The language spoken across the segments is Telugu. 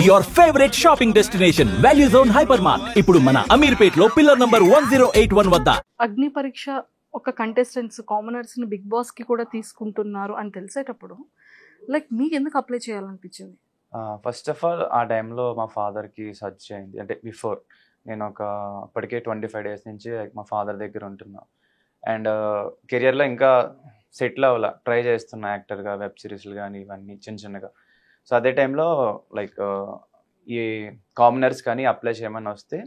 your favorite shopping destination, Value Zone Hypermart. ఇప్పుడు మన అమీర్పేట్ లో పిల్లర్ నంబర్ 1081 వద్ద. అగ్ని పరీక్ష ఒక కంటెస్టెంట్స్ కామనర్స్ ని బిగ్ బాస్ కి కూడా తీసుకుంటున్నారు అని తెలిసేటప్పుడు లైక్ మీకు ఎందుకు అప్లై చేయాలనిపించింది? ఫస్ట్ ఆఫ్ ఆల్ ఆ టైంలో మా ఫాదర్కి సర్చ్ అయింది. అంటే బిఫోర్ నేను అప్పటికే 25 డేస్ నుంచి మా ఫాదర్ దగ్గర ఉంటున్నా. అండ్ కెరియర్లో ఇంకా సెటిల్ అవ్వాల ట్రై చేస్తున్నా యాక్టర్గా, వెబ్ సిరీస్లు కానీ ఇవన్నీ చిన్న చిన్నగా. సో అదే టైంలో లైక్ ఈ కామనర్స్ కానీ అప్లై చేయమని వస్తే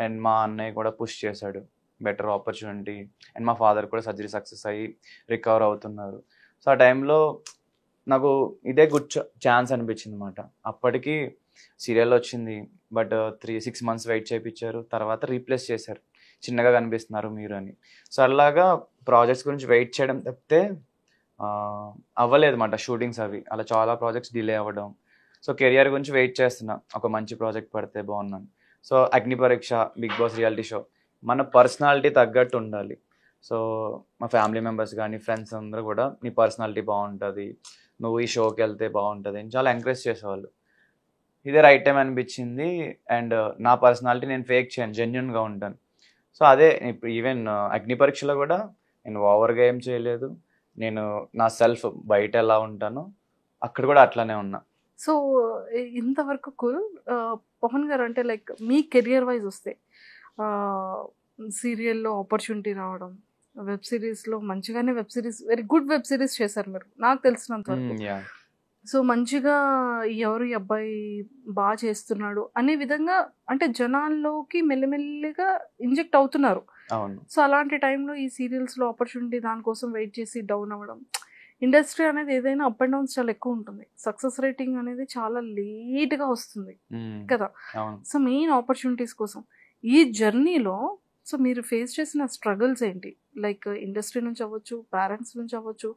అండ్ మా అన్నయ్య కూడా పుష్ చేశాడు, బెటర్ ఆపర్చునిటీ. అండ్ మా ఫాదర్ కూడా సర్జరీ సక్సెస్ అయ్యి రికవర్ అవుతున్నారు. సో ఆ టైంలో నాకు ఇదే గుడ్ ఛాన్స్ అనిపించింది అనమాట. అప్పటికి సీరియల్ వచ్చింది, బట్ 6 months వెయిట్ చేయించారు. తర్వాత రీప్లేస్ చేశారు, చిన్నగా కనిపిస్తున్నారు మీరు అని. సో అలాగా ప్రాజెక్ట్స్ గురించి వెయిట్ చేయడం తప్పితే అవ్వలేదు అన్నమాట షూటింగ్స్ అవి. అలా చాలా ప్రాజెక్ట్స్ డిలే అవ్వడం. సో కెరియర్ గురించి వెయిట్ చేస్తున్నా, ఒక మంచి ప్రాజెక్ట్ పడితే బాగున్నాను. సో అగ్ని పరీక్ష, బిగ్ బాస్ రియాలిటీ షో మన పర్సనాలిటీ తగ్గట్టు ఉండాలి. సో మా ఫ్యామిలీ మెంబర్స్ కానీ ఫ్రెండ్స్ అందరూ కూడా నీ పర్సనాలిటీ బాగుంటుంది, నువ్వు ఈ షోకి వెళ్తే బాగుంటుంది అని చాలా ఎంకరేజ్ చేసేవాళ్ళు. ఇదే రైట్ టైం అనిపించింది. అండ్ నా పర్సనాలిటీ నేను ఫేక్ చేయను, జెన్యున్గా ఉంటాను. సో అదే ఇప్పుడు ఈవెన్ అగ్ని పరీక్షలో కూడా నేను ఓవర్గా ఏం చేయలేదు. నేను నా సెల్ఫ్ బయట ఎలా ఉంటానో అక్కడ కూడా అట్లానే ఉన్నా. సో ఇంతవరకు పవన్ గారు అంటే లైక్ మీ కెరియర్ వైజ్ వస్తే సీరియల్లో ఆపర్చునిటీ రావడం, వెబ్ సిరీస్లో మంచిగానే web series, very good web series చేశారు మీరు నాకు తెలిసినంత వరకు. సో మంచిగా ఎవరు ఈ అబ్బాయి బాగా చేస్తున్నాడు అనే విధంగా అంటే జనాల్లోకి మెల్లిమెల్లిగా ఇంజెక్ట్ అవుతున్నారు. సో అలాంటి టైంలో ఈ సీరియల్స్లో ఆపర్చునిటీ దానికోసం వెయిట్ చేసి డౌన్ అవ్వడం, ఇండస్ట్రీ అనేది ఏదైనా అప్ అండ్ డౌన్స్ చాలా ఎక్కువ ఉంటుంది. సక్సెస్ రేటింగ్ అనేది చాలా లేట్గా వస్తుంది కదా. సో మెయిన్ ఆపర్చునిటీస్ కోసం ఈ జర్నీలో సో మీరు ఫేస్ చేసిన స్ట్రగుల్స్ ఏంటి? లైక్ ఇండస్ట్రీ నుంచి అవ్వచ్చు, పేరెంట్స్ నుంచి అవ్వచ్చు,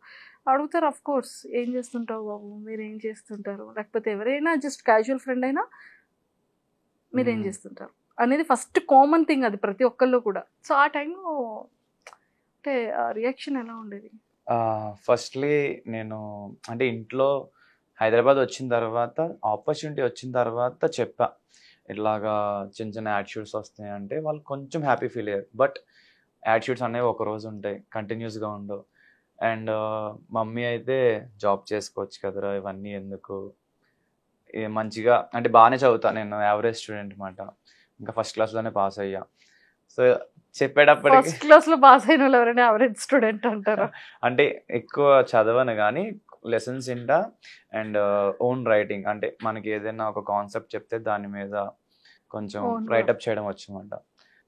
అడుగుతారు అఫ్ కోర్స్ ఏం చేస్తుంటావు బాబు, మీరు ఏం చేస్తుంటారు, లేకపోతే ఎవరైనా జస్ట్ క్యాజువల్ ఫ్రెండ్ అయినా మీరేం చేస్తుంటారు అనేది ఫస్ట్ కామన్ థింగ్, అది ప్రతి ఒక్కళ్ళు కూడా. సో ఆ టైంలో అంటే రియాక్షన్ ఎలా ఉండేది? ఫస్ట్లీ నేను అంటే ఇంట్లో హైదరాబాద్ వచ్చిన తర్వాత ఆపర్చునిటీ వచ్చిన తర్వాత చెప్పా, ఇట్లాగా చిన్న చిన్న యాడ్షూట్స్ వస్తాయి అంటే వాళ్ళు కొంచెం హ్యాపీ ఫీల్ అయ్యారు. బట్ యాడ్షూట్స్ అనేవి ఒక రోజు ఉంటాయి, కంటిన్యూస్గా ఉండవు. అండ్ మమ్మీ అయితే జాబ్ చేసుకోవచ్చు కదరా, ఇవన్నీ ఎందుకు, మంచిగా అంటే బాగానే చదువుతా, నేను యావరేజ్ స్టూడెంట్ అనమాట, ఇంకా ఫస్ట్ క్లాస్లోనే పాస్ అయ్యా. సో చెప్పేటప్పటికి ఫస్ట్ క్లాస్లో పాస్ అయిన వాళ్ళు ఎవరైనా యావరేజ్ స్టూడెంట్ అంటారా? అంటే ఎక్కువ చదవను కానీ లెసన్స్ ఇంటా. అండ్ ఓన్ రైటింగ్, అంటే మనకి ఏదైనా ఒక కాన్సెప్ట్ చెప్తే దాని మీద కొంచెం రైటప్ చేయడం వచ్చనమాట.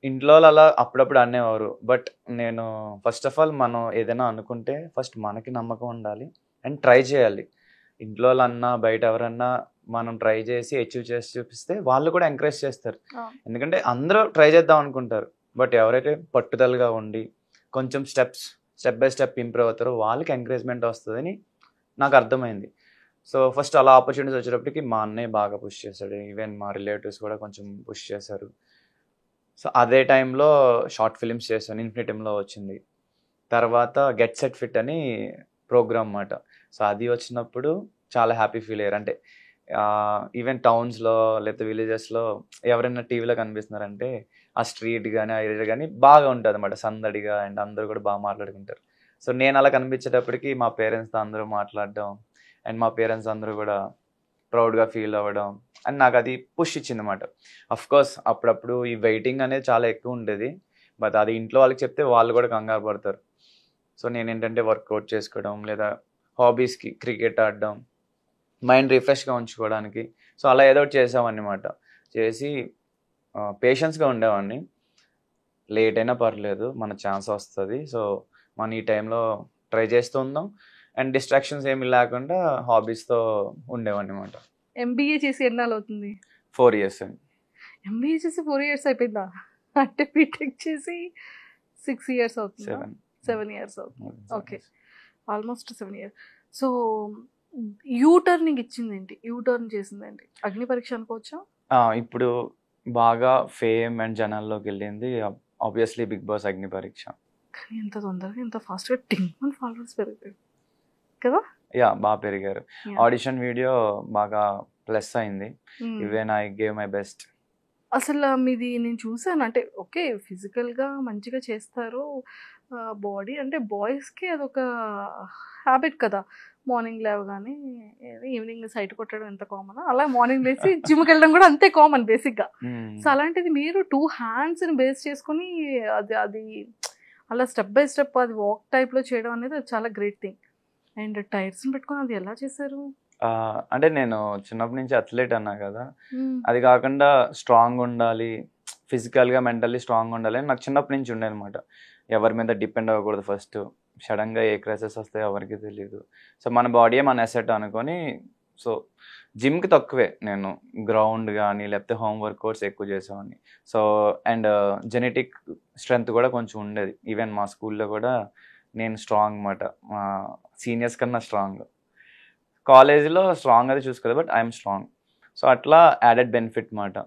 ఇంట్లో అలా అప్పుడప్పుడు అనేవారు. బట్ నేను ఫస్ట్ ఆఫ్ ఆల్ మనం ఏదైనా అనుకుంటే ఫస్ట్ మనకి నమ్మకం ఉండాలి అండ్ ట్రై చేయాలి. ఇంట్లో అన్నా బయట ఎవరన్నా మనం ట్రై చేసి అచీవ్ చేసి చూపిస్తే వాళ్ళు కూడా ఎంకరేజ్ చేస్తారు. ఎందుకంటే అందరూ ట్రై చేద్దాం అనుకుంటారు, బట్ ఎవరైతే పట్టుదలగా ఉండి కొంచెం స్టెప్ బై స్టెప్ ఇంప్రూవ్ అవుతారో వాళ్ళకి ఎంకరేజ్మెంట్ వస్తుందని నాకు అర్థమైంది. సో ఫస్ట్ అలా ఆపర్చునిటీస్ వచ్చేటప్పటికి మా అన్నయ్య బాగా పుష్ చేశాడు, ఈవెన్ మా రిలేటివ్స్ కూడా కొంచెం పుష్ చేశారు. సో అదే టైంలో షార్ట్ ఫిలిమ్స్ చేశాను, ఇన్ఫినిటీమ్లో వచ్చింది. తర్వాత గెట్ సెట్ ఫిట్ అని ప్రోగ్రామ్ అన్నమాట. సో అది వచ్చినప్పుడు చాలా హ్యాపీ ఫీల్ అయ్యారు. అంటే ఈవెన్ టౌన్స్లో లేకపోతే విలేజెస్లో ఎవరైనా టీవీలో కనిపిస్తున్నారంటే ఆ స్ట్రీట్ కానీ ఆ ఏరియా కానీ బాగా ఉంటుంది అన్నమాట, సందడిగా. అండ్ అందరూ కూడా బాగా మాట్లాడుకుంటారు. సో నేను అలా కనిపించేటప్పటికి మా పేరెంట్స్తో అందరూ మాట్లాడడం అండ్ మా పేరెంట్స్ అందరూ కూడా ప్రౌడ్గా ఫీల్ అవ్వడం అండ్ నాకు అది పుష్ ఇచ్చింది అన్నమాట. అఫ్కోర్స్ అప్పుడప్పుడు ఈ వెయిటింగ్ అనేది చాలా ఎక్కువ ఉండేది, బట్ అది ఇంట్లో వాళ్ళకి చెప్తే వాళ్ళు కూడా కంగారు పడతారు. సో నేను ఏంటంటే వర్కౌట్ చేసుకోవడం లేదా హాబీస్కి క్రికెట్ ఆడడం, మైండ్ రిఫ్రెష్గా ఉంచుకోవడానికి సో అలా ఏదో ఒకటి చేసామన్నమాట. చేసి పేషెన్స్గా ఉండేవాడిని. లేట్ అయినా పర్లేదు, మన ఛాన్స్ వస్తుంది. సో మనం ఈ టైంలో ట్రై చేస్తూ ఉందాం అండ్ డిస్ట్రాక్షన్స్ ఏమి లేకుండా హాబీస్తో ఉండేవాడిని అనమాట. ఎంబీఏ చేసి ఎన్నాళ్ళు అవుతుంది? 4 years అండి. ఎంబీఏ చేసి 4 years అయిపోయిందా? అంటే బీటెక్ చేసి 6 years అవుతుంది, 7 years అవుతుంది. Okay, almost 7 years. సో యూటర్నింగ్ ఇచ్చింది ఏంటి, యూటర్న్ చేసింది ఏంటి? అగ్ని పరీక్ష అనుకోవచ్చా? ఇప్పుడు బాగా ఫేమ్ అండ్ జనాల్లోకి వెళ్ళింది ఆబ్వియస్లీ బిగ్ బాస్ అగ్ని పరీక్ష. కానీ ఎంత తొందరగా ఎంత ఫాస్ట్గా 10 ఫాలోవర్స్ పెరుగుతాయి కదా. యా బాగా పెరిగారు. ఆడిషన్ వీడియో బాగా ప్లస్ అయింది. Even I gave my best. అసలు మీది నేను చూసాను, అంటే ఓకే ఫిజికల్గా మంచిగా చేస్తారు, బాడీ అంటే బాయ్స్కి అదొక హ్యాబిట్ కదా, మార్నింగ్ లేవగానే ఈవినింగ్ సైట్ కొట్టడం ఎంత కామన్, అలా మార్నింగ్ లేచి జిమ్కి వెళ్ళడం కూడా అంతే కామన్ బేసిక్గా. సో అలాంటిది మీరు 2 హ్యాండ్స్ని బేస్ చేసుకుని అది అలా స్టెప్ బై స్టెప్ అది వాక్ టైప్లో చేయడం అనేది చాలా గ్రేట్ థింగ్. అండ్ టైర్స్ని పెట్టుకొని అది ఎలా చేశారు? అంటే నేను చిన్నప్పటి నుంచి అథ్లెట్ అన్నా కదా, అది కాకుండా స్ట్రాంగ్ ఉండాలి, ఫిజికల్గా మెంటల్లీ స్ట్రాంగ్ ఉండాలి అని నాకు చిన్నప్పటి నుంచి ఉండే అనమాట. ఎవరి మీద డిపెండ్ అవ్వకూడదు, ఫస్ట్ సడన్గా ఏ క్రైసిస్ వస్తాయో ఎవరికి తెలియదు. సో మన బాడీయే మన అసెట్ అనుకొని, సో జిమ్కి తక్కువే, నేను గ్రౌండ్ కానీ లేకపోతే హోమ్ వర్కౌట్స్ ఎక్కువ చేసేవాడిని. సో అండ్ జెనెటిక్ స్ట్రెంగ్త్ కూడా కొంచెం ఉండేది. ఈవెన్ మా స్కూల్లో కూడా నేను స్ట్రాంగ్ అనమాట, మా సీనియర్స్ కన్నా స్ట్రాంగ్. కాలేజీలో స్ట్రాంగ్ అది చూసుకోలేదు, బట్ ఐఎమ్ స్ట్రాంగ్. సో అట్లా యాడెడ్ బెనిఫిట్ మాట.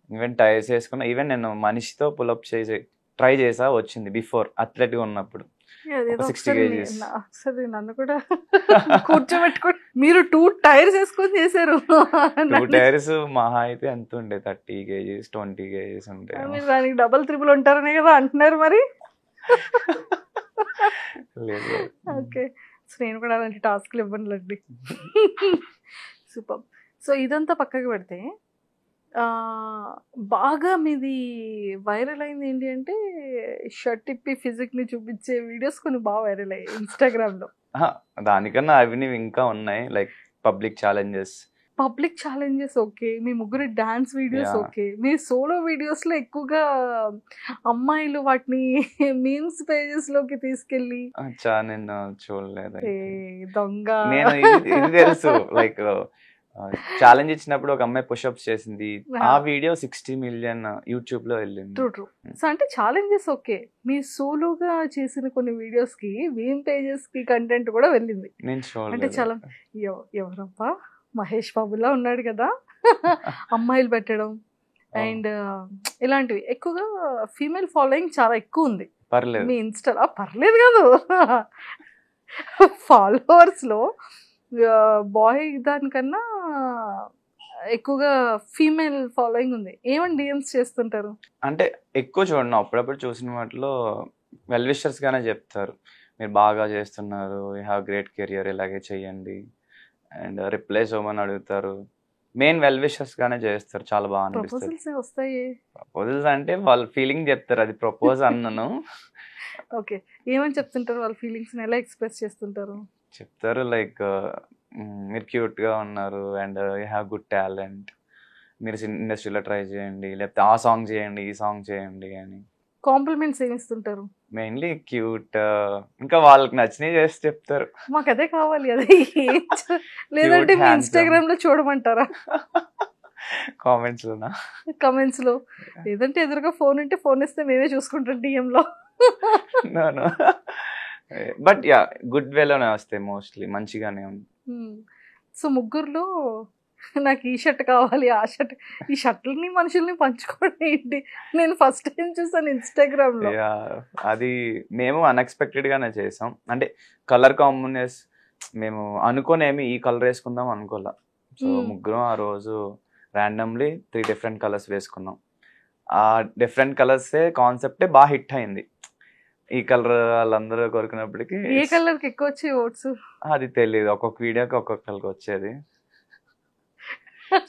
ఈవెన్ టైర్స్ వేసుకున్నా, ఈవెన్ నేను మనిషితో పుల్అప్ చేసి ట్రై చేసా, వచ్చింది బిఫోర్ అథ్లెట్గా ఉన్నప్పుడు. 60 kgs. ఒకసారి నన్ను కూడా కూర్చోబెట్టుకొని మీరు 2 టైర్స్ వేసుకొని చేశారు. 2 టైర్స్ మహా అయితే ఎంత ఉండే, 30 kgs 20 kgs ఉంటాయి. మీరు దానికి డబల్ త్రిబుల్ ఉంటారనే కదా అంటున్నారు మరి. లేదు. ఓకే, సో నేను కూడా అలాంటి టాస్క్లు ఇవ్వనులేండి. సూపర్. సో ఇదంతా పక్కకి పెడితే బాగా మీది వైరల్ అయింది ఏంటి అంటే షర్ట్ ఇప్పి ఫిజిక్ని చూపించే వీడియోస్ కొన్ని బాగా వైరల్ అయ్యాయి ఇన్స్టాగ్రామ్లో. దానికన్నా అవి ఇంకా ఉన్నాయి, లైక్ పబ్లిక్ ఛాలెంజెస్. ఓకే, మీ ముగ్గురు డాన్స్ వీడియోస్ ఓకే, మీ సోలో వీడియోస్లో ఎక్కువగా అమ్మాయిలు వాటిని మీమ్స్ పేజెస్లోకి తీసుకెళ్ళి నేను చూడలేదు. దొంగ నేను ఇది తెలుసు, లైక్ ఛాలెంజ్ ఇచ్చినప్పుడు ఒక అమ్మాయి పుషప్స్ చేసింది, ఆ వీడియో 60 million యూట్యూబ్ లో వెళ్ళింది. ట్రూ. సో అంటే ఛాలెంజెస్ ఓకే, మీ సోలోగా చేసిన కొన్ని వీడియోస్ కి మీమ్ పేజెస్ కి కంటెంట్ కూడా వెళ్ళింది. నేను చూడలేదు. అంటే చాలా ఎవరబ్బా మహేష్ బాబులా ఉన్నాడు కదా అమ్మాయిలు పెట్టడం అండ్ ఇలాంటివి ఎక్కువగా ఫీమేల్ ఫాలోయింగ్ చాలా ఎక్కువ ఉంది. పర్లేదు మీ ఇన్స్టా పర్లేదు కాదు, ఫాలోవర్స్ లో బాయ్ దానికన్నా ఎక్కువగా ఫీమేల్ ఫాలోయింగ్ ఉంది. ఏమని డిఎమ్స్ చేస్తుంటారు? అంటే ఎక్కువ చూడండి, అప్పుడప్పుడు చూసిన వాటిలో వెల్ విషర్స్ గానే చెప్తారు, మీరు బాగా చేస్తున్నారు, యూ హ్యావ్ గ్రేట్ కెరియర్, ఇలాగే చెయ్యండి, అండ్ రిప్లేస్ అవ్వమని అడుగుతారు. మెయిన్ వెల్ విషర్స్ గానే చేస్తారు, చాలా బాగా అనిపిస్తుంది. ప్రపోజల్స్ అంటే వాళ్ళ ఫీలింగ్ చెప్తారు, అది ప్రపోజ్ అన్నను. ఓకే, ఏమని చెప్తుంటారు? వాళ్ళ ఫీలింగ్స్ ఎలా ఎక్స్ప్రెస్ చేస్తుంటారు? చెప్తారు లైక్ మీరు క్యూట్గా ఉన్నారు and you have good talent, మీరు ఇండస్ట్రీలో ట్రై చేయండి, లేకపోతే ఆ సాంగ్ చేయండి, ఈ సాంగ్ చేయండి అని. కాంప్లిమెంట్స్ ఏమి ఇస్తుంటారు? మెయిన్లీ క్యూట్, ఇంకా వాళ్ళకి నచ్చినవి చేసి చెప్తారు. మాకు అదే కావాలి, అదే. లేదంటే మీ ఇన్స్టాగ్రామ్ లో చూడమంటారా? కామెంట్స్ లోనా? కామెంట్స్ లో, లేదంటే ఎదురుగా ఫోన్ ఉంటే ఫోన్ ఇస్తే మేమే చూసుకుంటాం డిఎం లో. బట్ యా గుడ్ వేలోనే వస్తాయి మోస్ట్లీ, మంచిగానే ఉంది. సో ముగ్గురులో నాకు ఈ షర్ట్ కావాలి, ఆ షర్ట్, ఈ షర్ట్లని మనుషుల్ని పంచుకోవడం ఏంటి? నేను ఫస్ట్ టైం చూసాను ఇన్స్టాగ్రామ్ లో. అది మేము అన్ఎక్స్పెక్టెడ్ గానే చేసాం, అంటే కలర్ కాంబినేషన్ మేము అనుకోనేమి ఈ కలర్ వేసుకుందాం అనుకోలే. సో ముగ్గురం ఆ రోజు ర్యాండమ్లీ 3 different కలర్స్ వేసుకున్నాం. ఆ డిఫరెంట్ కలర్సే కాన్సెప్టే బాగా హిట్ అయింది. ఈ కలర్ వాళ్ళందరూ కోరుకున్నప్పటికీ ఏ కలర్కి ఎక్కువ వచ్చాయి ఓట్స్ అది తెలియదు, ఒక్కొక్క వీడియోకి ఒక్కొక్కరికి వచ్చేది.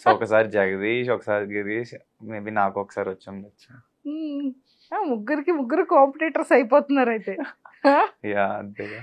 సో ఒకసారి జగదీష్, ఒకసారి గిరీష్, మేబీ నాకు ఒకసారి వచ్చి ఉండొచ్చు. ముగ్గురు కాంపిటీటర్స్ అయిపోతున్నారు అయితే. యా అంతేగా.